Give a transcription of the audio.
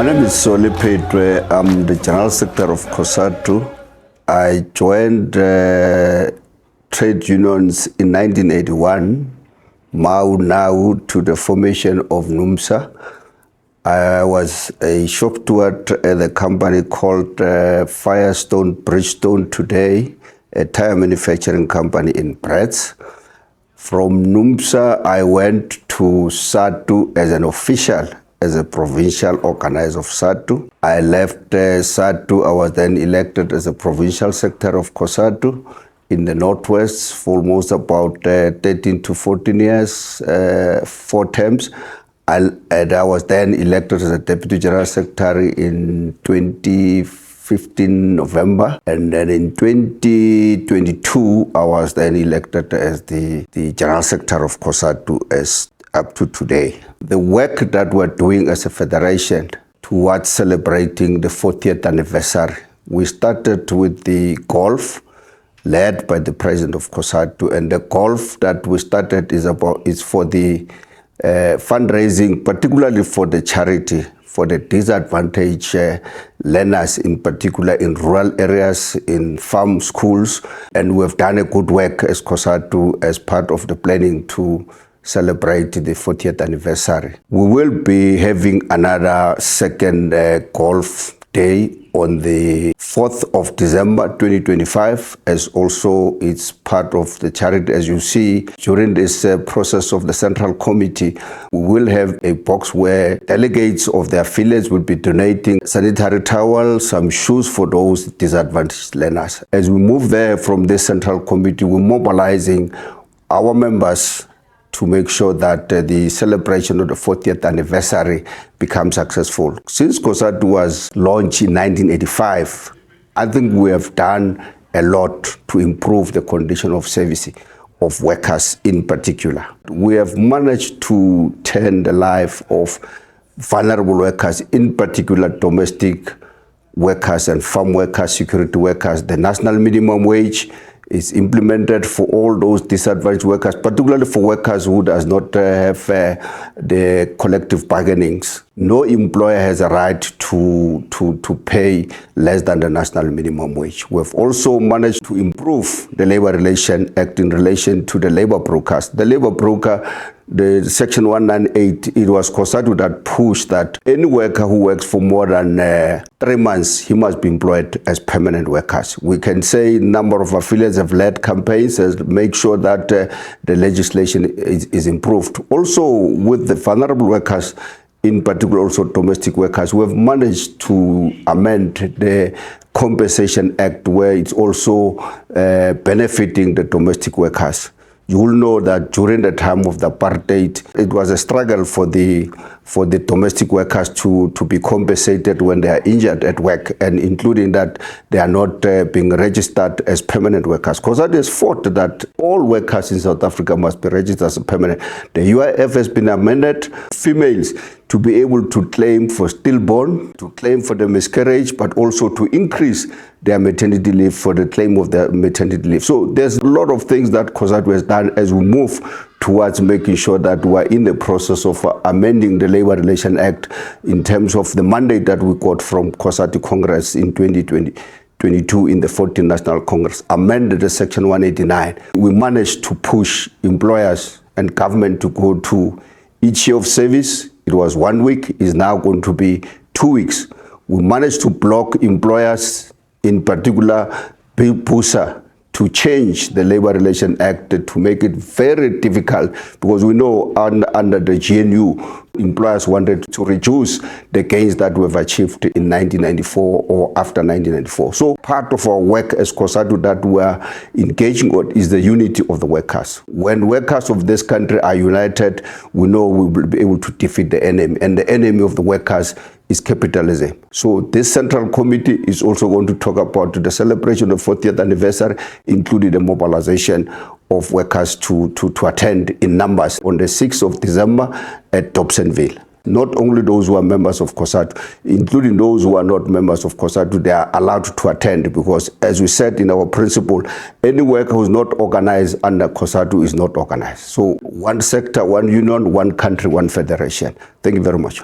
My name is Solly Phetoe. I'm the General Secretary of COSATU. I joined trade unions in 1981, now to the formation of NUMSA. I was a shop steward at a company called Firestone Bridgestone today, a tire manufacturing company in Brits. From NUMSA, I went to COSATU as an official, as a provincial organizer of COSATU. I left COSATU. I was then elected as a provincial secretary of COSATU in the Northwest for almost about 13 to 14 years, 4 terms. And I was then elected as a deputy general secretary in 2015 November. And then in 2022, I was then elected as the general secretary of COSATU as up to today. The work that we're doing as a federation towards celebrating the 40th anniversary, we started with the golf led by the president of COSATU, and the golf that we started is for the fundraising, particularly for the charity, for the disadvantaged learners, in particular in rural areas, in farm schools. And we've done a good work as COSATU as part of the planning to celebrate the 40th anniversary. We will be having another second golf day on the 4th of December 2025, as also it's part of the charity. As you see, during this process of the Central Committee, we will have a box where delegates of the affiliates will be donating sanitary towels, some shoes for those disadvantaged learners. As we move there from this Central Committee, we're mobilizing our members to make sure that the celebration of the 40th anniversary becomes successful. Since COSATU was launched in 1985, I think we have done a lot to improve the condition of service of workers in particular. We have managed to turn the life of vulnerable workers, in particular domestic workers and farm workers, security workers. The national minimum wage is implemented for all those disadvantaged workers, particularly for workers who does not have the collective bargainings. No employer has a right to pay less than the national minimum wage. We've also managed to improve the Labor Relations Act in relation to the labor brokers. The labor broker, the Section 198, it was COSATU that pushed that any worker who works for more than 3 months, he must be employed as permanent workers. We can say a number of affiliates have led campaigns to make sure that the legislation is improved. Also, with the vulnerable workers, in particular also domestic workers, we have managed to amend the Compensation Act where it's also benefiting the domestic workers. You will know that during the time of the apartheid, it was a struggle for the domestic workers to be compensated when they are injured at work, and including that they are not being registered as permanent workers. COSATU has fought that all workers in South Africa must be registered as permanent. The UIF has been amended. Females to be able to claim for stillborn, to claim for the miscarriage, but also to increase their maternity leave for the claim of their maternity leave. So there's a lot of things that COSATU has done as we move towards making sure that we're in the process of amending the Labor Relations Act in terms of the mandate that we got from COSATU Congress in 2022 in the 14th National Congress, amended the Section 189. We managed to push employers and government to go to each year of service. It was 1 week, is now going to be 2 weeks. We managed to block employers, in particular BUSA, to change the Labor Relations Act to make it very difficult, because we know under the GNU, employers wanted to reduce the gains that we've achieved in 1994 or after 1994. So part of our work as COSATU that we are engaging on is the unity of the workers. When workers of this country are united, we know we will be able to defeat the enemy, and the enemy of the workers is capitalism. So this Central Committee is also going to talk about the celebration of 40th anniversary, including the mobilization of workers to attend in numbers on the 6th of December at Dobsonville. Not only those who are members of COSATU, including those who are not members of COSATU, they are allowed to attend, because as we said in our principle, any worker who is not organized under COSATU is not organized. So one sector, one union, one country, one federation. Thank you very much.